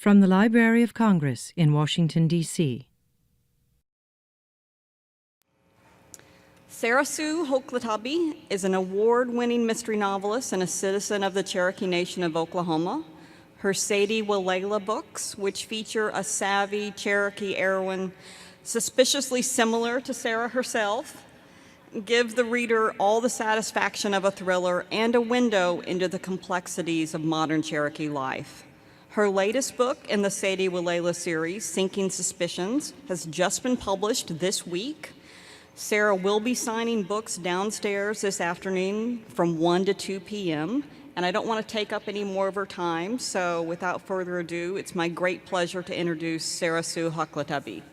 From the Library of Congress in Washington, D.C. Sara Sue Hoklotubbe is an award-winning mystery novelist and a citizen of the Cherokee Nation of Oklahoma. Her Sadie Walela books, which feature a savvy Cherokee heroine suspiciously similar to Sara herself, give the reader all the satisfaction of a thriller and a window into the complexities of modern Cherokee life. Her latest book in the Sadie Walela series, Sinking Suspicions, has just been published this week. Sara will be signing books downstairs this afternoon from 1 to 2 p.m., and I don't want to take up any more of her time, so without further ado, it's my great pleasure to introduce Sara Sue Hoklotubbe.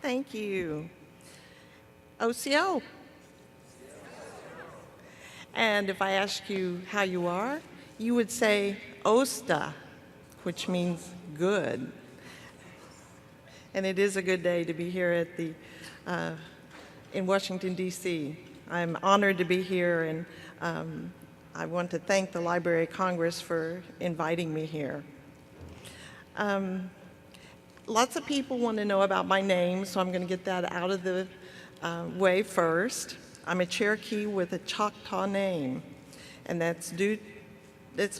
Thank you. OCO. And if I ask you how you are, you would say Osta, which means good. And it is a good day to be here at the in Washington, D.C. I'm honored to be here, and I want to thank the Library of Congress for inviting me here. Lots of people want to know about my name, so I'm going to get that out of the way first. I'm a Cherokee with a Choctaw name, and it's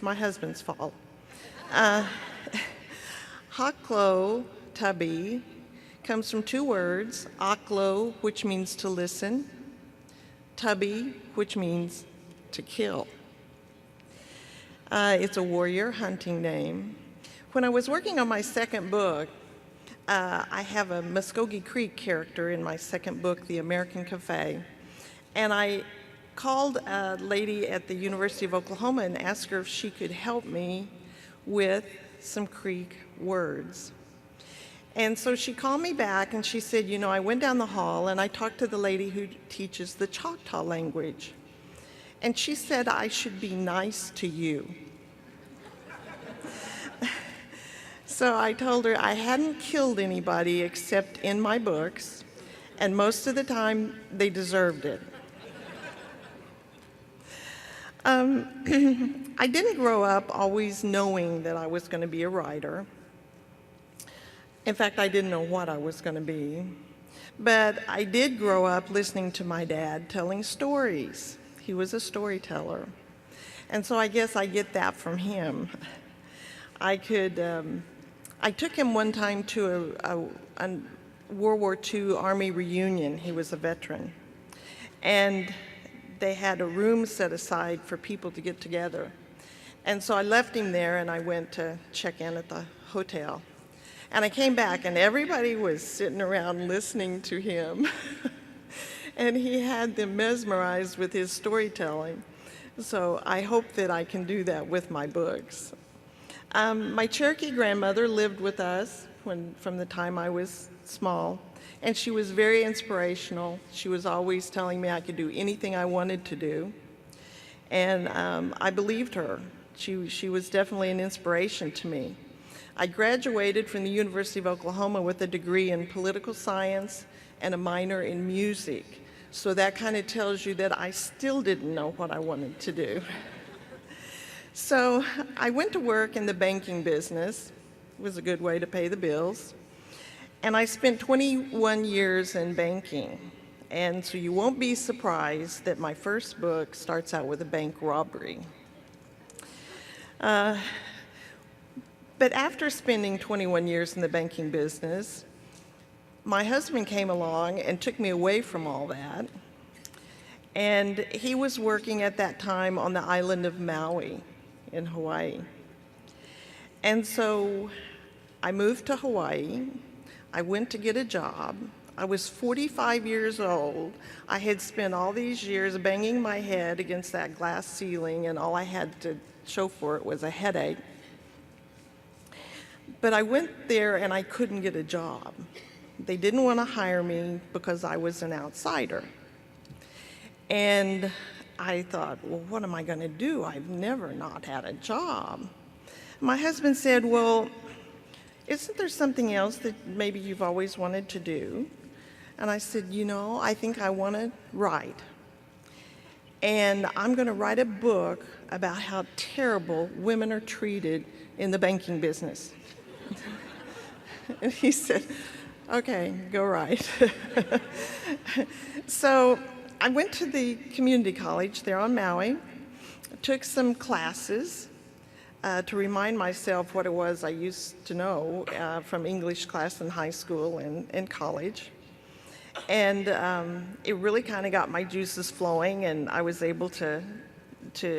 my husband's fault. Hoklotubbe comes from two words, Oklo, which means to listen, Tubby, which means to kill. It's a warrior hunting name. When I was working on my second book, I have a Muskogee Creek character in my second book, The American Cafe, and I called a lady at the University of Oklahoma and asked her if she could help me with some Creek words. And so she called me back and she said, you know, I went down the hall and I talked to the lady who teaches the Choctaw language. And she said I should be nice to you. So I told her I hadn't killed anybody except in my books, and most of the time they deserved it. I didn't grow up always knowing that I was going to be a writer. In fact, I didn't know what I was going to be. But I did grow up listening to my dad telling stories. He was a storyteller. And so I guess I get that from him. I took him one time to a World War II Army reunion. He was a veteran. And they had a room set aside for people to get together. And so I left him there and I went to check in at the hotel. And I came back and everybody was sitting around listening to him. And he had them mesmerized with his storytelling. So I hope that I can do that with my books. My Cherokee grandmother lived with us from the time I was small, and she was very inspirational. She was always telling me I could do anything I wanted to do, and I believed her. She was definitely an inspiration to me. I graduated from the University of Oklahoma with a degree in political science and a minor in music, so that kind of tells you that I still didn't know what I wanted to do. So I went to work in the banking business. It was a good way to pay the bills. And I spent 21 years in banking. And so you won't be surprised that my first book starts out with a bank robbery. But after spending 21 years in the banking business, my husband came along and took me away from all that. And he was working at that time on the island of Maui in Hawaii. And so I moved to Hawaii. I went to get a job. I was 45 years old. I had spent all these years banging my head against that glass ceiling, and all I had to show for it was a headache. But I went there and I couldn't get a job. They didn't want to hire me because I was an outsider. And I thought, well, what am I going to do? I've never not had a job. My husband said, well, isn't there something else that maybe you've always wanted to do? And I said, you know, I think I want to write. and I'm going to write a book about how terrible women are treated in the banking business. And he said, okay, go write. So I went to the community college there on Maui, took some classes to remind myself what it was I used to know from English class in high school and college. And it really kind of got my juices flowing, and I was able to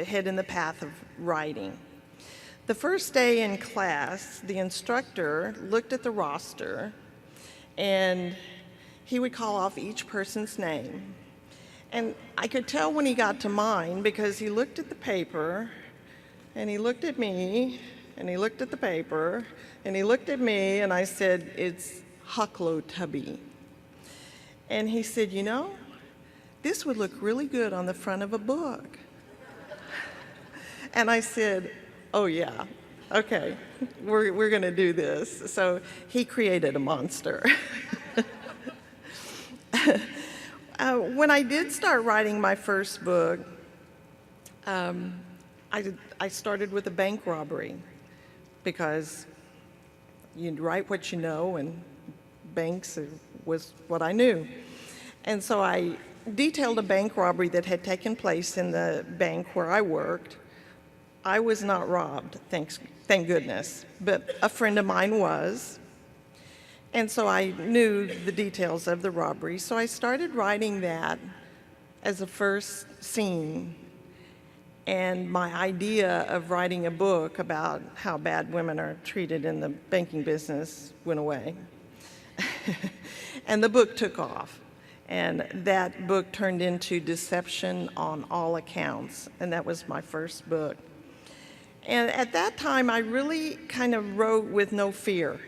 head in the path of writing. The first day in class, the instructor looked at the roster, and he would call off each person's name. And I could tell when he got to mine because he looked at the paper, and he looked at me, and he looked at the paper, and he looked at me, and I said, it's Hoklotubbe. And he said, you know, this would look really good on the front of a book. And I said, oh yeah, okay, we're gonna do this. So he created a monster. When I did start writing my first book, I started with a bank robbery because you write what you know, and banks was what I knew. And so I detailed a bank robbery that had taken place in the bank where I worked. I was not robbed, thank goodness, but a friend of mine was. And so I knew the details of the robbery, so I started writing that as a first scene. And my idea of writing a book about how bad women are treated in the banking business went away. And the book took off. And that book turned into Deception on All Accounts, and that was my first book. And at that time, I really kind of wrote with no fear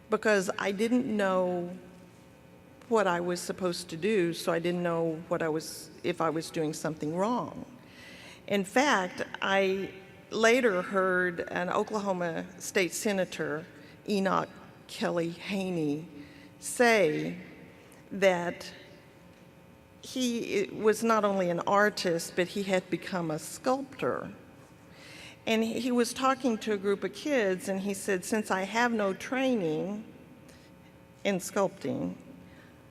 because I didn't know what I was supposed to do, so I didn't know if I was doing something wrong. In fact, I later heard an Oklahoma state senator, Enoch Kelly Haney, say that he was not only an artist, but he had become a sculptor. And he was talking to a group of kids, and he said, since I have no training in sculpting,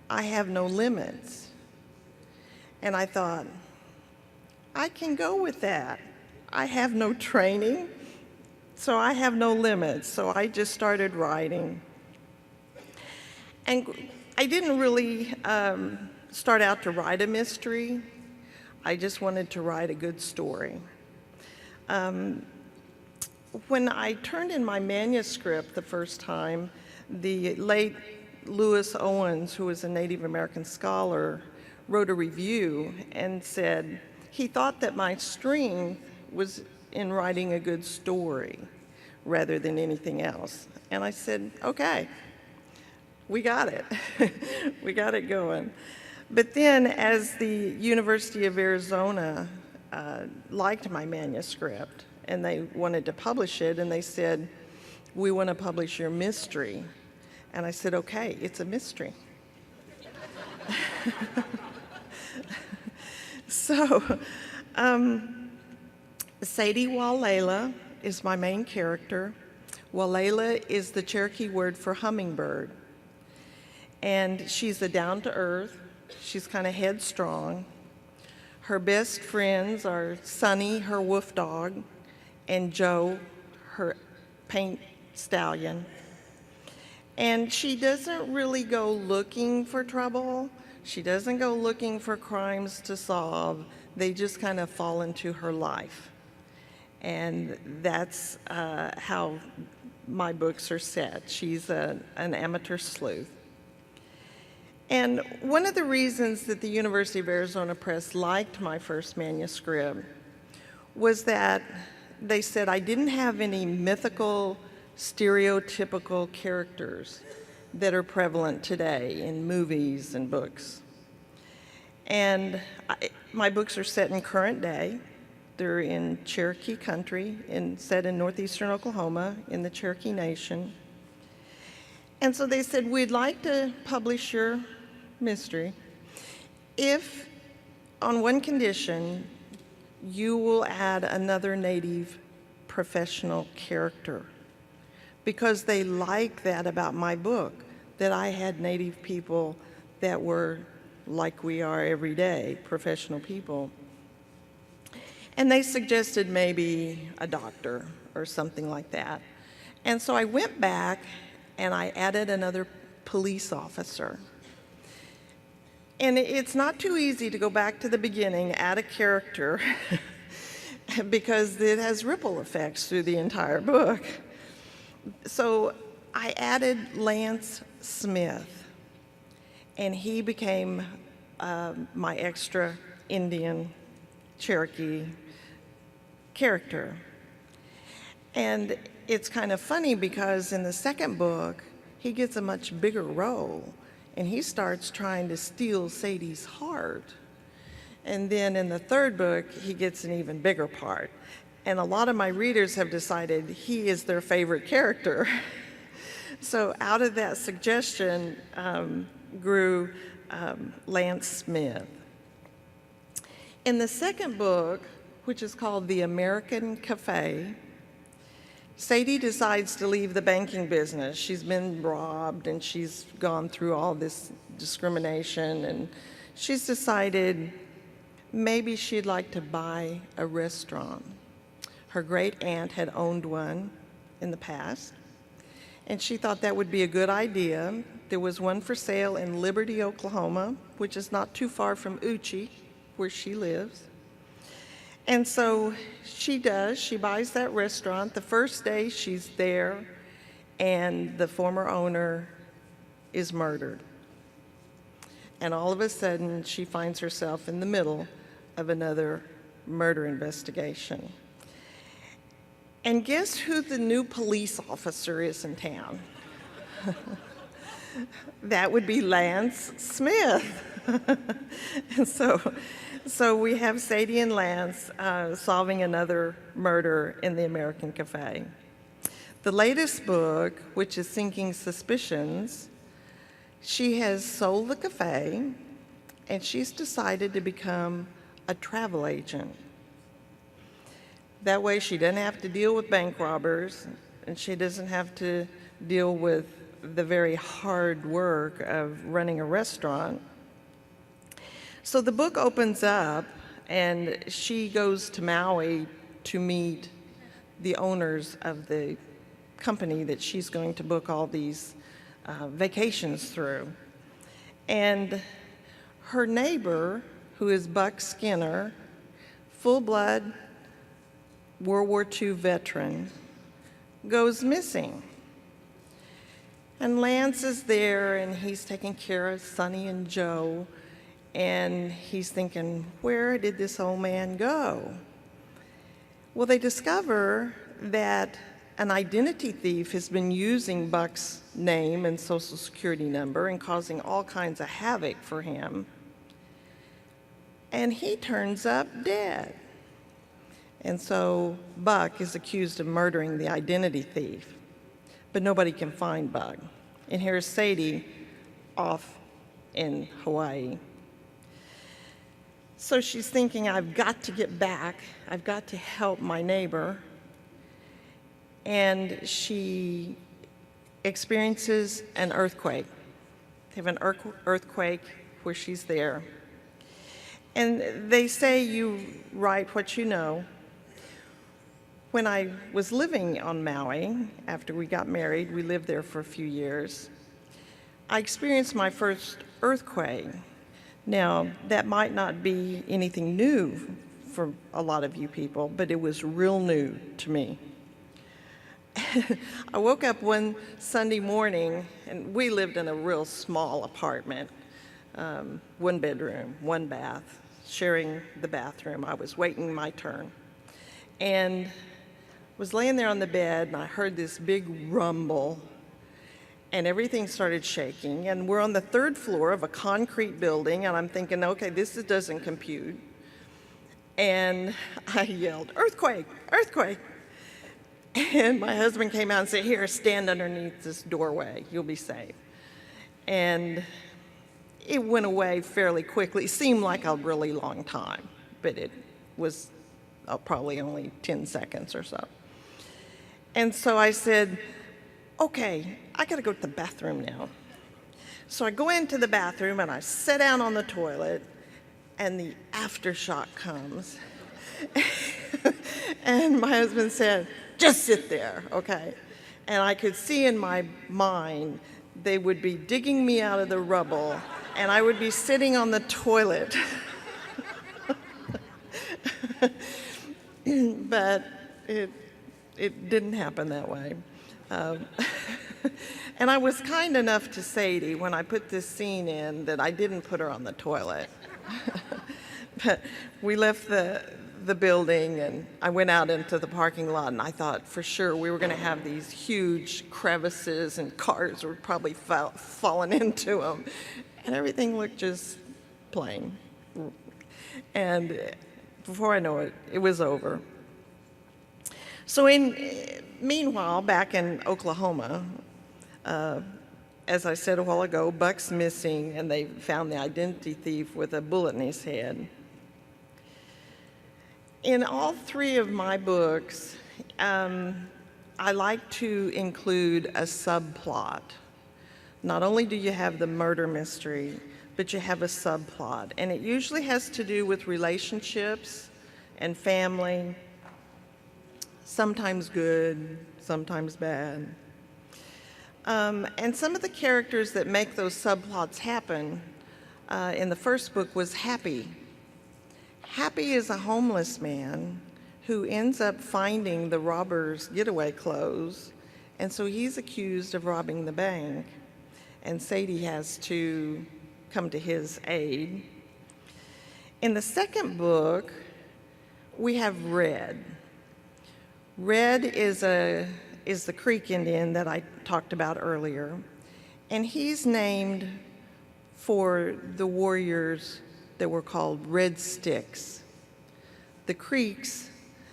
I have no limits. And I thought, I can go with that. I have no training, so I have no limits. So I just started writing. And I didn't really start out to write a mystery. I just wanted to write a good story. When I turned in my manuscript the first time, the late Lewis Owens, who was a Native American scholar, wrote a review and said he thought that my strength was in writing a good story rather than anything else. And I said, okay, we got it. We got it going. But then as the University of Arizona liked my manuscript and they wanted to publish it, and they said, we want to publish your mystery. And I said, okay, it's a mystery. So, Sadie Walela is my main character. Walela is the Cherokee word for hummingbird. And she's a down-to-earth, she's kind of headstrong. Her best friends are Sunny, her wolf dog, and Joe, her paint stallion. And she doesn't really go looking for trouble. She doesn't go looking for crimes to solve. They just kind of fall into her life. And that's how my books are set. She's an amateur sleuth. And one of the reasons that the University of Arizona Press liked my first manuscript was that they said I didn't have any mythical, stereotypical characters that are prevalent today in movies and books. And my books are set in current day. They're in Cherokee country, set in northeastern Oklahoma in the Cherokee Nation. And so they said, we'd like to publish your mystery if on one condition, you will add another Native professional character, because they like that about my book, that I had Native people that were like we are every day, professional people. And they suggested maybe a doctor or something like that. And so I went back and I added another police officer. And it's not too easy to go back to the beginning, add a character, because it has ripple effects through the entire book. So I added Lance Smith, and he became my extra Indian Cherokee character. And it's kind of funny because in the second book, he gets a much bigger role, and he starts trying to steal Sadie's heart. And then in the third book, he gets an even bigger part. And a lot of my readers have decided he is their favorite character. So out of that suggestion grew Lance Smith. In the second book, which is called The American Cafe, Sadie decides to leave the banking business. She's been robbed and she's gone through all this discrimination, and she's decided maybe she'd like to buy a restaurant. Her great aunt had owned one in the past, and she thought that would be a good idea. There was one for sale in Liberty, Oklahoma, which is not too far from Uchi, where she lives. And so she does. She buys that restaurant. The first day she's there, and the former owner is murdered. And all of a sudden, she finds herself in the middle of another murder investigation. And guess who the new police officer is in town? That would be Lance Smith. And so we have Sadie and Lance solving another murder in the American Cafe. The latest book, which is Sinking Suspicions, she has sold the cafe, and she's decided to become a travel agent. That way she doesn't have to deal with bank robbers, and she doesn't have to deal with the very hard work of running a restaurant. So the book opens up, and she goes to Maui to meet the owners of the company that she's going to book all these vacations through. And her neighbor, who is Buck Skinner, full-blood World War II veteran, goes missing. And Lance is there, and he's taking care of Sonny and Joe, and he's thinking, where did this old man go? Well, they discover that an identity thief has been using Buck's name and social security number and causing all kinds of havoc for him. And he turns up dead. And so Buck is accused of murdering the identity thief, but nobody can find Buck. And here's Sadie off in Hawaii. So she's thinking, I've got to get back. I've got to help my neighbor. And she experiences an earthquake. They have an earthquake where she's there. And they say you write what you know. When I was living on Maui, after we got married, we lived there for a few years, I experienced my first earthquake. Now, that might not be anything new for a lot of you people, but it was real new to me. I woke up one Sunday morning, and we lived in a real small apartment, one bedroom, one bath, sharing the bathroom. I was waiting my turn, and was laying there on the bed, and I heard this big rumble, and everything started shaking, and we're on the third floor of a concrete building, and I'm thinking, okay, this doesn't compute. And I yelled, earthquake, earthquake. And my husband came out and said, here, stand underneath this doorway, you'll be safe. And it went away fairly quickly. It seemed like a really long time, but it was probably only 10 seconds or so. And so I said, okay, I gotta go to the bathroom now. So I go into the bathroom and I sit down on the toilet, and the aftershock comes. And my husband said, just sit there, okay? And I could see in my mind they would be digging me out of the rubble, and I would be sitting on the toilet. But it didn't happen that way. And I was kind enough to Sadie when I put this scene in that I didn't put her on the toilet. But we left the building, and I went out into the parking lot, and I thought for sure we were going to have these huge crevices and cars were probably falling into them. And everything looked just plain. And before I know it, it was over. So meanwhile, back in Oklahoma, as I said a while ago, Buck's missing, and they found the identity thief with a bullet in his head. In all three of my books, I like to include a subplot. Not only do you have the murder mystery, but you have a subplot, and it usually has to do with relationships and family, sometimes good, sometimes bad. And some of the characters that make those subplots happen in the first book was Happy. Happy is a homeless man who ends up finding the robbers' getaway clothes, and so he's accused of robbing the bank, and Sadie has to come to his aid. In the second book, we have Red. Red is the Creek Indian that I talked about earlier, and he's named for the warriors that were called Red Sticks. The Creeks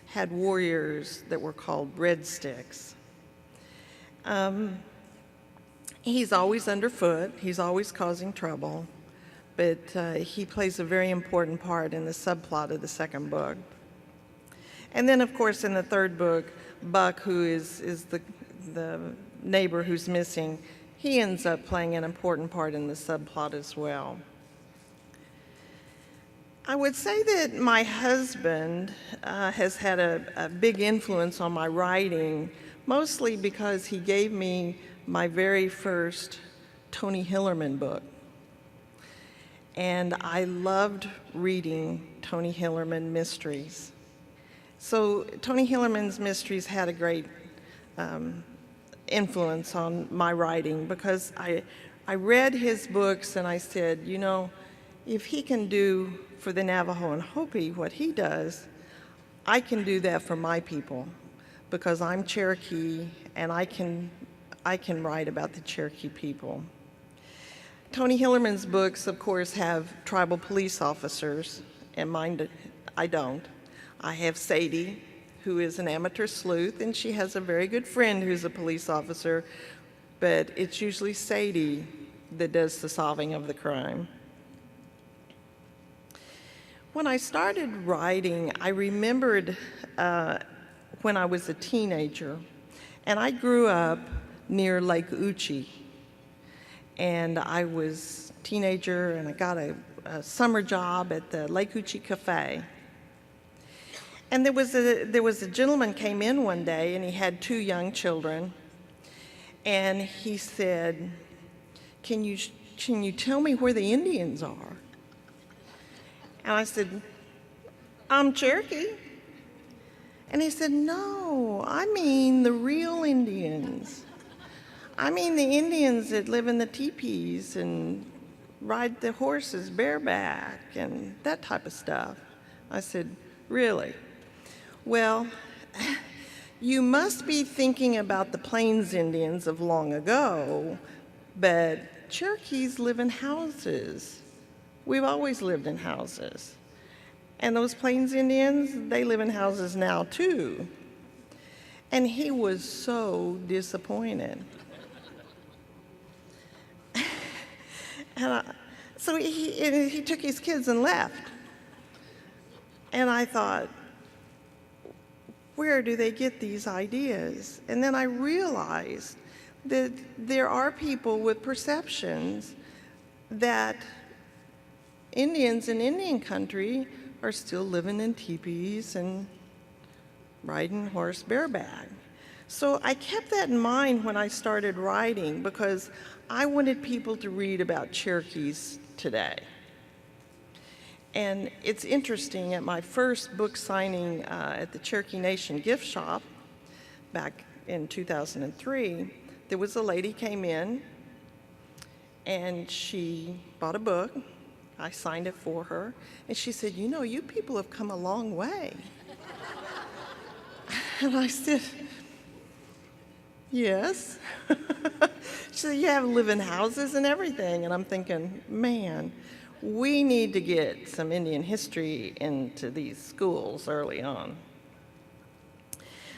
had warriors that were called Red Sticks. He's always underfoot, he's always causing trouble, but he plays a very important part in the subplot of the second book. And then, of course, in the third book, Buck, who is the neighbor who's missing, he ends up playing an important part in the subplot as well. I would say that my husband has had a big influence on my writing, mostly because he gave me my very first Tony Hillerman book. And I loved reading Tony Hillerman mysteries. So Tony Hillerman's mysteries had a great influence on my writing, because I read his books and I said, you know, if he can do for the Navajo and Hopi what he does, I can do that for my people, because I'm Cherokee and I can write about the Cherokee people. Tony Hillerman's books, of course, have tribal police officers, and mine, I don't. I have Sadie, who is an amateur sleuth, and she has a very good friend who's a police officer, but it's usually Sadie that does the solving of the crime. When I started writing, I remembered when I was a teenager, and I grew up near Lake Uchi, and I was a teenager, and I got a summer job at the Lake Uchi Cafe. And there was a gentleman came in one day, and he had 2 young children, and he said, can you tell me where the Indians are? And I said, I'm Cherokee. And he said, no, I mean the real Indians. I mean the Indians that live in the teepees and ride the horses bareback and that type of stuff. I said, really? Well, you must be thinking about the Plains Indians of long ago, but Cherokees live in houses. We've always lived in houses. And those Plains Indians, they live in houses now too. And he was so disappointed. So he took his kids and left. And I thought, where do they get these ideas? And then I realized that there are people with perceptions that Indians in Indian country are still living in teepees and riding horse bareback. So I kept that in mind when I started writing, because I wanted people to read about Cherokees today. And it's interesting, at my first book signing at the Cherokee Nation gift shop back in 2003, there was a lady came in and she bought a book. I signed it for her. And she said, "You know, you people have come a long way." And I said, "Yes." She said, "You have live-in houses and everything." And I'm thinking, man, we need to get some Indian history into these schools early on.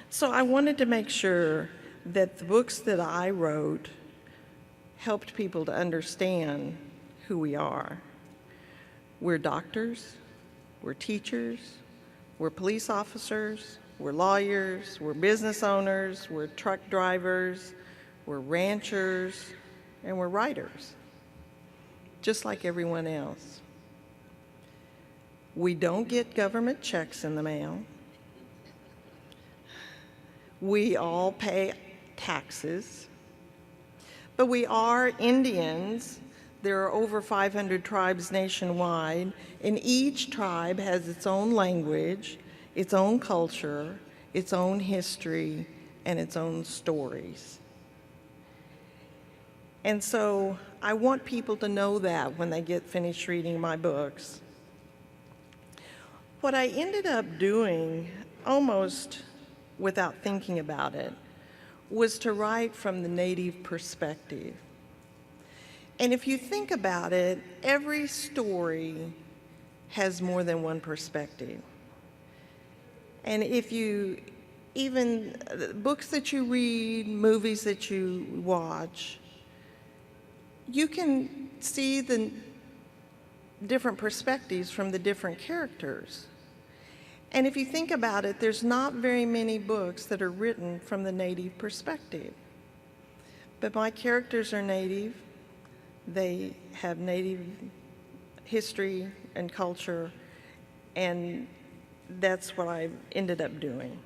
So I wanted to make sure that the books that I wrote helped people to understand who we are. We're doctors, we're teachers, we're police officers, we're lawyers, we're business owners, we're truck drivers, we're ranchers, and we're writers, just like everyone else. We don't get government checks in the mail. We all pay taxes, but we are Indians. There are over 500 tribes nationwide, and each tribe has its own language, its own culture, its own history, and its own stories. And so I want people to know that when they get finished reading my books. What I ended up doing, almost without thinking about it, was to write from the Native perspective. And if you think about it, every story has more than one perspective. And if you, even books that you read, movies that you watch, you can see the different perspectives from the different characters. And if you think about it, there's not very many books that are written from the Native perspective. But my characters are Native. They have Native history and culture, and that's what I ended up doing.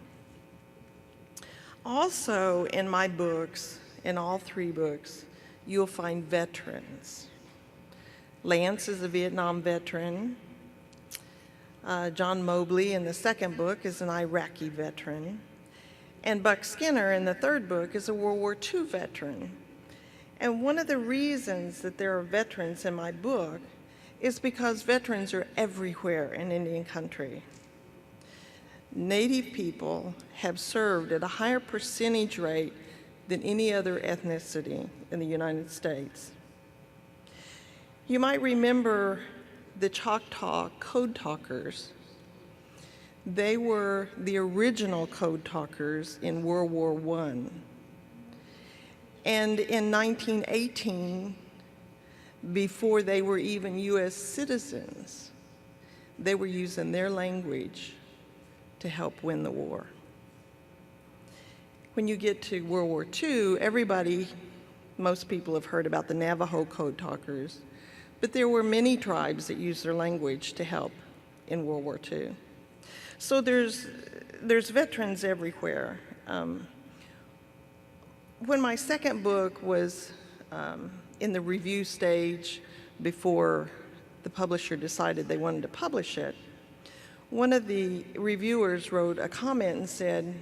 Also, in my books, in all three books, you'll find veterans. Lance is a Vietnam veteran. John Mobley in the second book is an Iraqi veteran. And Buck Skinner in the third book is a World War II veteran. And one of the reasons that there are veterans in my book is because veterans are everywhere in Indian country. Native people have served at a higher percentage rate than any other ethnicity in the United States. You might remember the Choctaw code talkers. They were the original code talkers in World War I. And in 1918, before they were even US citizens, they were using their language to help win the war. When you get to World War II, most people have heard about the Navajo code talkers, but there were many tribes that used their language to help in World War II. So there's veterans everywhere. When my second book was in the review stage before the publisher decided they wanted to publish it, one of the reviewers wrote a comment and said,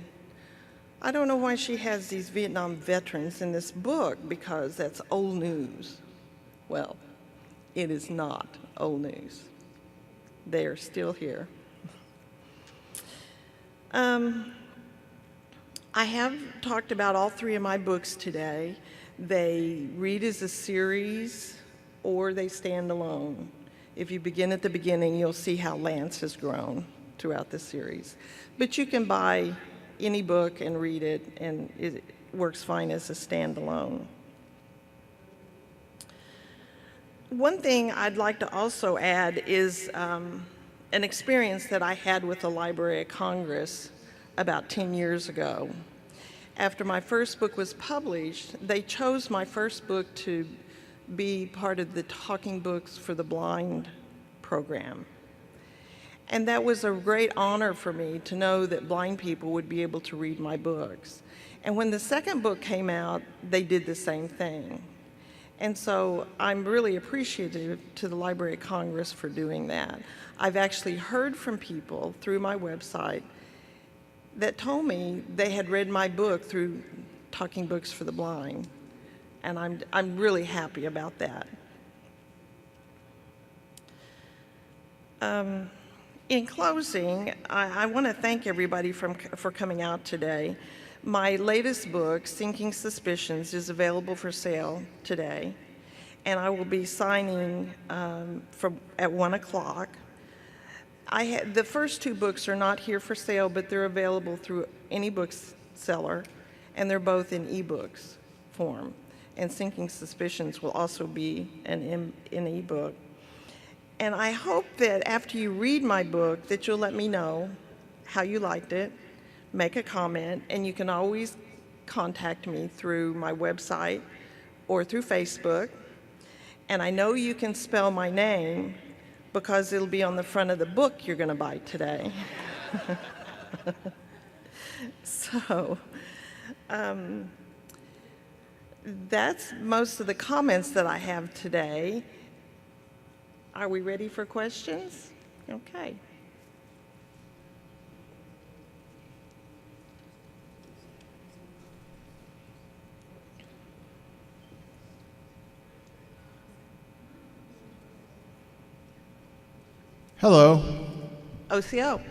"I don't know why she has these Vietnam veterans in this book, because that's old news." Well, it is not old news. They are still here. I have talked about all three of my books today. They read as a series or they stand alone. If you begin at the beginning, you'll see how Lance has grown throughout the series. But you can buy any book and read it, and it works fine as a standalone. One thing I'd like to also add is an experience that I had with the Library of Congress about 10 years ago. After my first book was published, they chose my first book to be part of the Talking Books for the Blind program. And that was a great honor for me to know that blind people would be able to read my books. And when the second book came out, they did the same thing. And so I'm really appreciative to the Library of Congress for doing that. I've actually heard from people through my website that told me they had read my book through Talking Books for the Blind. And I'm really happy about that. In closing, I want to thank everybody for coming out today. My latest book, Sinking Suspicions, is available for sale today, and I will be signing at 1 o'clock. The first two books are not here for sale, but they're available through any bookseller, and they're both in ebooks form. And Sinking Suspicions will also be an ebook. And I hope that after you read my book that you'll let me know how you liked it, make a comment, and you can always contact me through my website or through Facebook. And I know you can spell my name because it'll be on the front of the book you're going to buy today. So that's most of the comments that I have today. Are we ready for questions? Okay. Hello. OCO.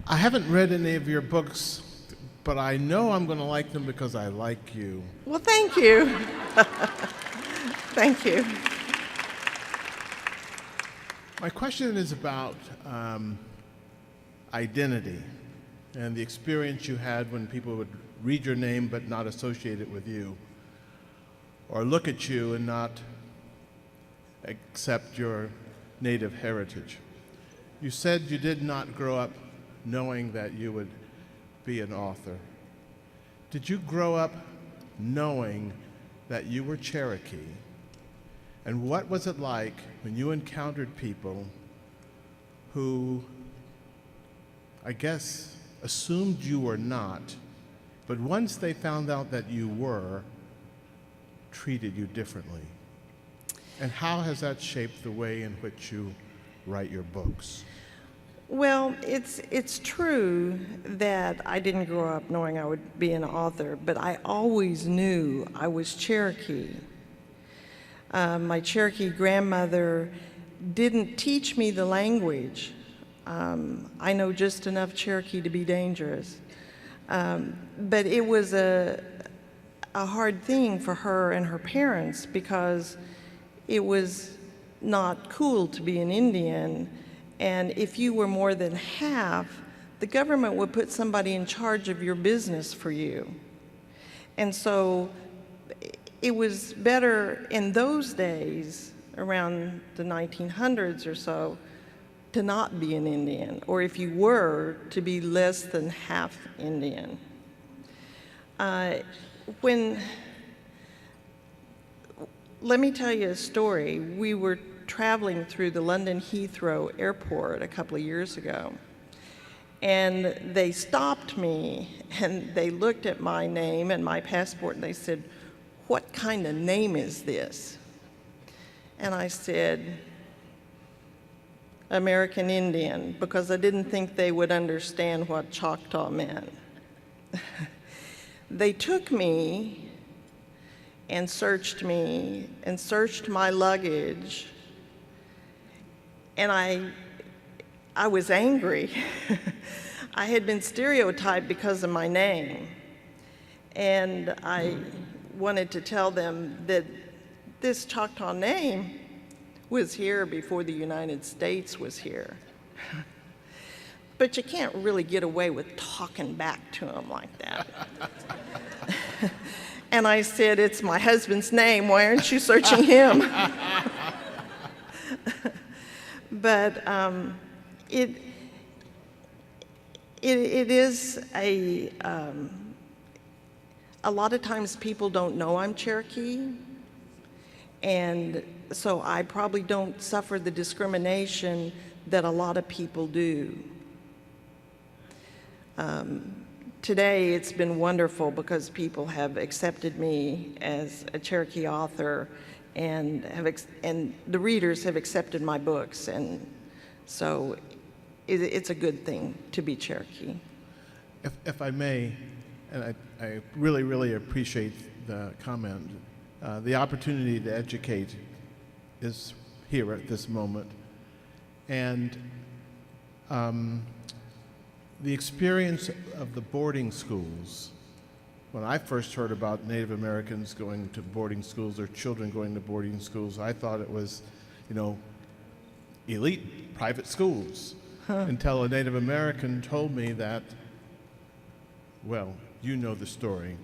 I haven't read any of your books, but I know I'm going to like them because I like you. Well, thank you. Thank you. My question is about identity and the experience you had when people would read your name but not associate it with you, or look at you and not accept your native heritage. You said you did not grow up knowing that you would be an author. Did you grow up knowing that you were Cherokee? And what was it like when you encountered people who, I guess, assumed you were not, but once they found out that you were, treated you differently? And how has that shaped the way in which you write your books? Well, it's true that I didn't grow up knowing I would be an author, but I always knew I was Cherokee. My Cherokee grandmother didn't teach me the language. I know just enough Cherokee to be dangerous. But it was a hard thing for her and her parents because it was not cool to be an Indian. And if you were more than half, the government would put somebody in charge of your business for you. And so it was better in those days, around the 1900s or so, to not be an Indian, or if you were, to be less than half Indian. Let me tell you a story. We were traveling through the London Heathrow airport a couple of years ago, and they stopped me and they looked at my name and my passport and they said, "What kind of name is this?" And I said, "American Indian," because I didn't think they would understand what Choctaw meant. They took me and searched my luggage, and I was angry. I had been stereotyped because of my name, and I wanted to tell them that this Choctaw name was here before the United States was here. But you can't really get away with talking back to them like that. And I said, "It's my husband's name. Why aren't you searching him?" But it is a lot of times people don't know I'm Cherokee, and so I probably don't suffer the discrimination that a lot of people do. Today it's been wonderful because people have accepted me as a Cherokee author, and the readers have accepted my books, and so it's a good thing to be Cherokee. If I may, and I really, really appreciate the comment, the opportunity to educate is here at this moment. And the experience of the boarding schools, when I first heard about Native Americans going to boarding schools or children going to boarding schools, I thought it was, elite private schools. Until a Native American told me that, well, you know the story.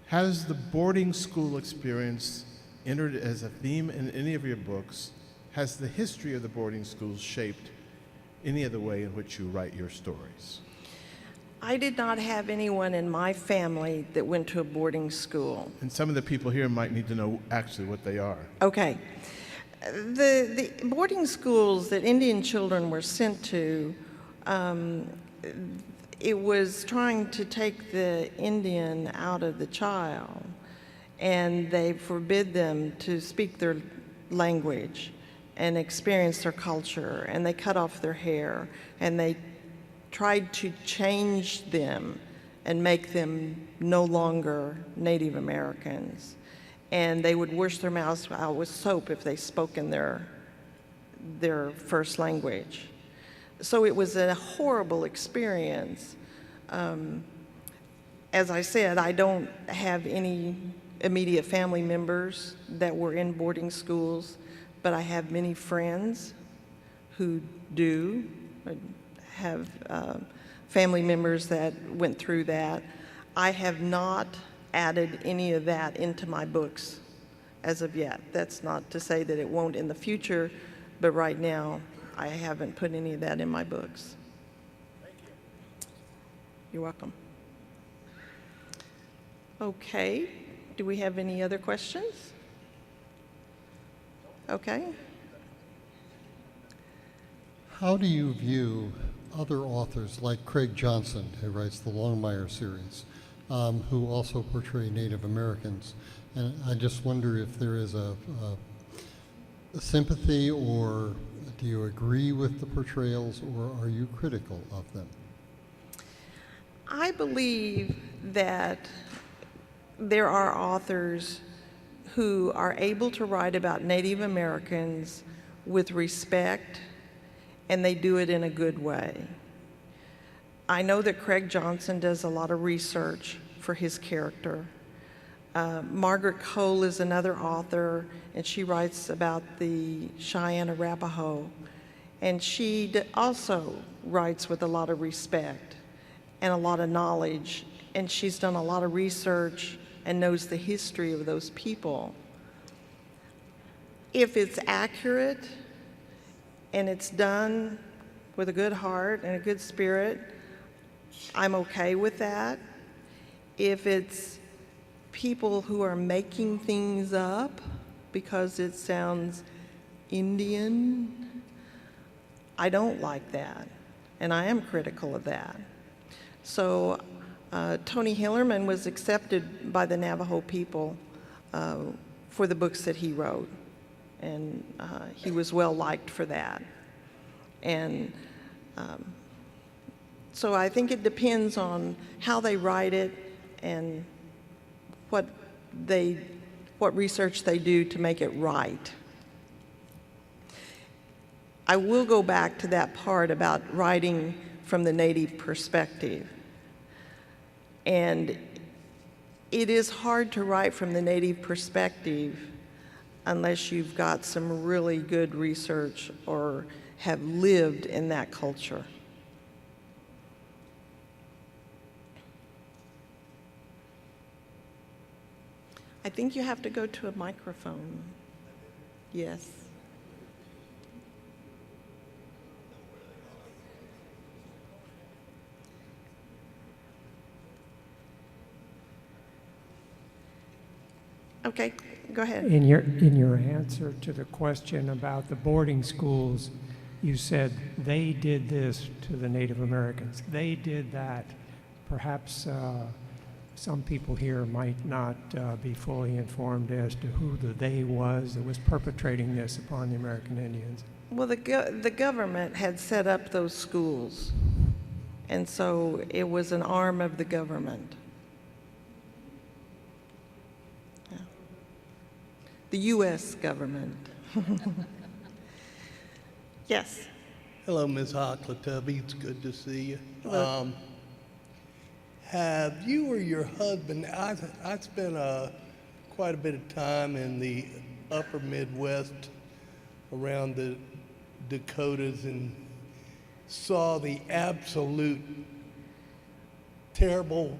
Has the boarding school experience entered as a theme in any of your books? Has the history of the boarding schools shaped any of the way in which you write your stories? I did not have anyone in my family that went to a boarding school. And some of the people here might need to know actually what they are. Okay. The boarding schools that Indian children were sent to, it was trying to take the Indian out of the child, and they forbid them to speak their language and experience their culture, and they cut off their hair, and they tried to change them and make them no longer Native Americans. And they would wash their mouths out with soap if they spoke in their first language. So it was a horrible experience. As I said, I don't have any immediate family members that were in boarding schools, but I have many friends who do have family members that went through that. I have not added any of that into my books as of yet. That's not to say that it won't in the future, but right now I haven't put any of that in my books. Thank you. You're welcome. Okay, do we have any other questions? Okay. How do you view other authors like Craig Johnson, who writes the Longmire series, who also portray Native Americans? And I just wonder if there is a sympathy, or do you agree with the portrayals, or are you critical of them? I believe that there are authors who are able to write about Native Americans with respect, and they do it in a good way. I know that Craig Johnson does a lot of research for his character. Margaret Cole is another author, and she writes about the Cheyenne Arapaho, and she also writes with a lot of respect and a lot of knowledge, and she's done a lot of research and knows the history of those people. If it's accurate and it's done with a good heart and a good spirit, I'm okay with that. If it's people who are making things up because it sounds Indian, I don't like that, and I am critical of that. So Tony Hillerman was accepted by the Navajo people for the books that he wrote, and he was well liked for that. And so I think it depends on how they write it and what research they do to make it right. I will go back to that part about writing from the Native perspective. And it is hard to write from the Native perspective unless you've got some really good research or have lived in that culture. I think you have to go to a microphone. Yes. Okay, go ahead. In your answer to the question about the boarding schools, you said they did this to the Native Americans. They did that. Perhaps some people here might not be fully informed as to who the they was that was perpetrating this upon the American Indians. Well, the government had set up those schools, and so it was an arm of the government. Yeah. The U.S. government. Yes. Hello, Ms. Hoklotubbe. It's good to see you. Hello. Have you or your husband, I spent quite a bit of time in the upper Midwest around the Dakotas and saw the absolute terrible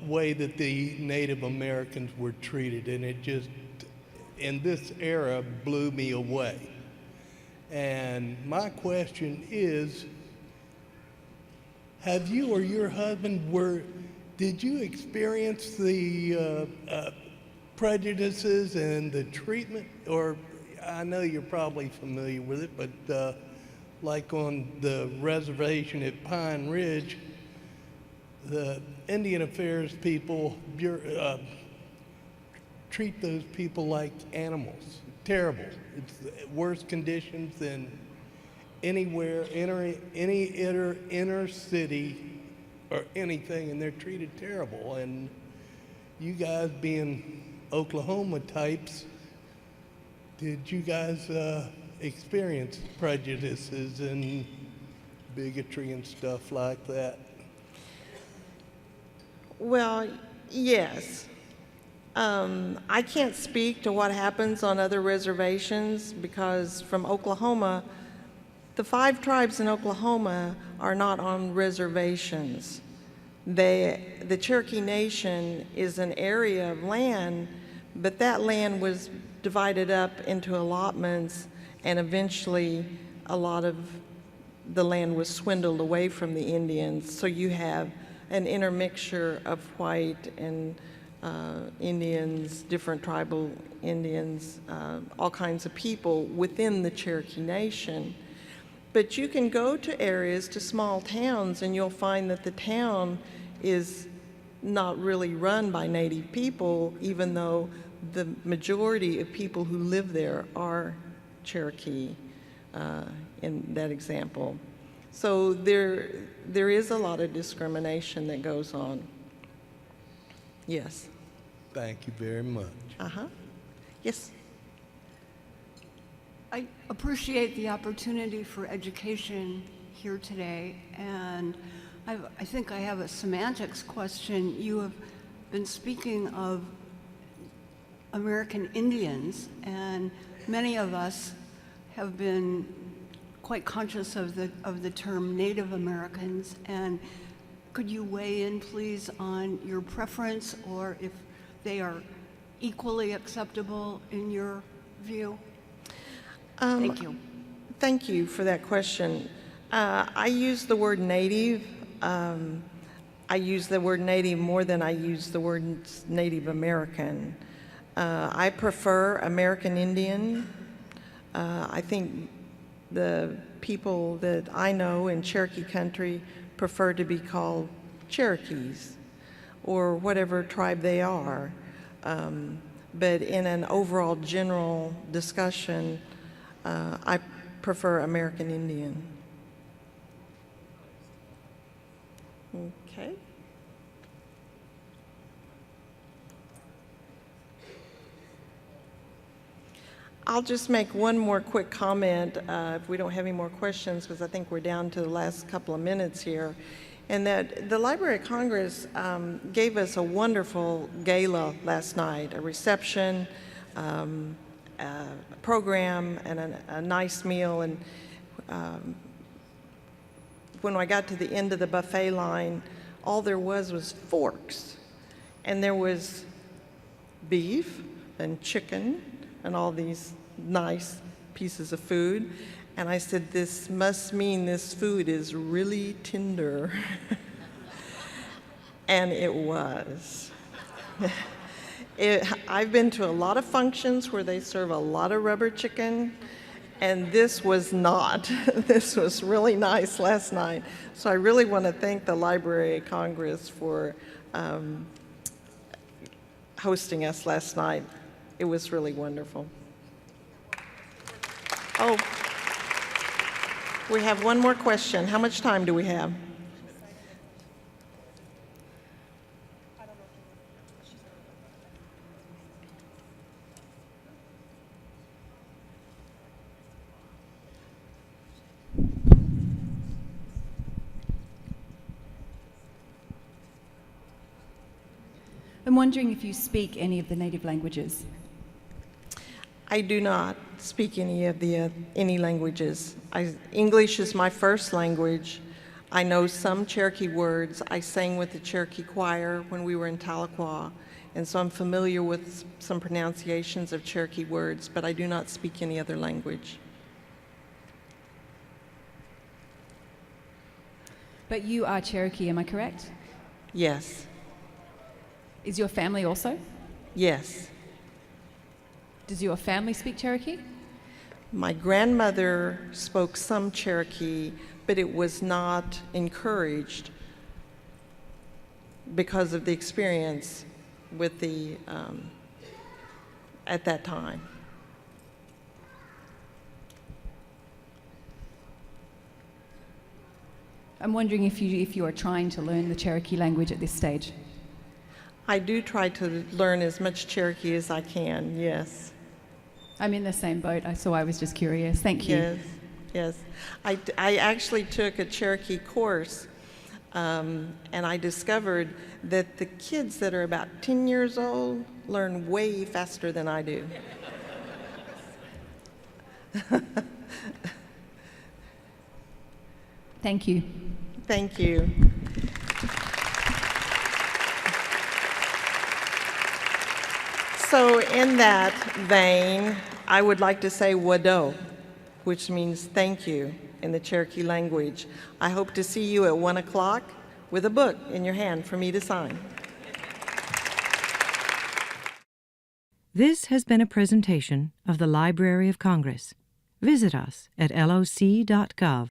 way that the Native Americans were treated, and it just, in this era, blew me away. And my question is, have you or your husband did you experience the prejudices and the treatment? Or I know you're probably familiar with it, but like on the reservation at Pine Ridge, the Indian Affairs people treat those people like animals. Terrible. It's worse conditions than anywhere, any inner city or anything, and they're treated terrible. And you guys being Oklahoma types, did you guys experience prejudices and bigotry and stuff like that? Well, yes. I can't speak to what happens on other reservations because from Oklahoma, the 5 tribes in Oklahoma are not on reservations. The Cherokee Nation is an area of land, but that land was divided up into allotments, and eventually a lot of the land was swindled away from the Indians. So you have an intermixture of white and Indians, different tribal Indians, all kinds of people within the Cherokee Nation. But you can go to areas, to small towns, and you'll find that the town is not really run by Native people, even though the majority of people who live there are Cherokee in that example. So there is a lot of discrimination that goes on. Yes. Thank you very much. Yes. I appreciate the opportunity for education here today, and I think I have a semantics question. You have been speaking of American Indians, and many of us have been quite conscious of the term Native Americans. And could you weigh in, please, on your preference, or if they are equally acceptable in your view? Thank you. Thank you for that question. I use the word Native. I use the word Native more than I use the word Native American. I prefer American Indian. I think the people that I know in Cherokee country prefer to be called Cherokees or whatever tribe they are. But in an overall general discussion, I prefer American Indian. Okay. I'll just make one more quick comment if we don't have any more questions, because I think we're down to the last couple of minutes here. And that the Library of Congress gave us a wonderful gala last night, a reception, a program, and a nice meal. And when I got to the end of the buffet line, all there was forks. And there was beef and chicken and all these nice pieces of food. And I said, this must mean this food is really tender. And it was. I've been to a lot of functions where they serve a lot of rubber chicken, and this was not. This was really nice last night. So I really want to thank the Library of Congress for hosting us last night. It was really wonderful. Oh, we have one more question. How much time do we have? I'm wondering if you speak any of the native languages. I do not speak any languages. English is my first language. I know some Cherokee words. I sang with the Cherokee choir when we were in Tahlequah, and so I'm familiar with some pronunciations of Cherokee words, but I do not speak any other language. But you are Cherokee, am I correct? Yes. Is your family also? Yes. Does your family speak Cherokee? My grandmother spoke some Cherokee, but it was not encouraged because of the experience with the, at that time. I'm wondering if you are trying to learn the Cherokee language at this stage. I do try to learn as much Cherokee as I can, yes. I'm in the same boat, so I was just curious. Thank you. Yes, yes. I actually took a Cherokee course, and I discovered that the kids that are about 10 years old learn way faster than I do. Thank you. Thank you. So in that vein, I would like to say wado, which means thank you in the Cherokee language. I hope to see you at 1 o'clock with a book in your hand for me to sign. This has been a presentation of the Library of Congress. Visit us at loc.gov.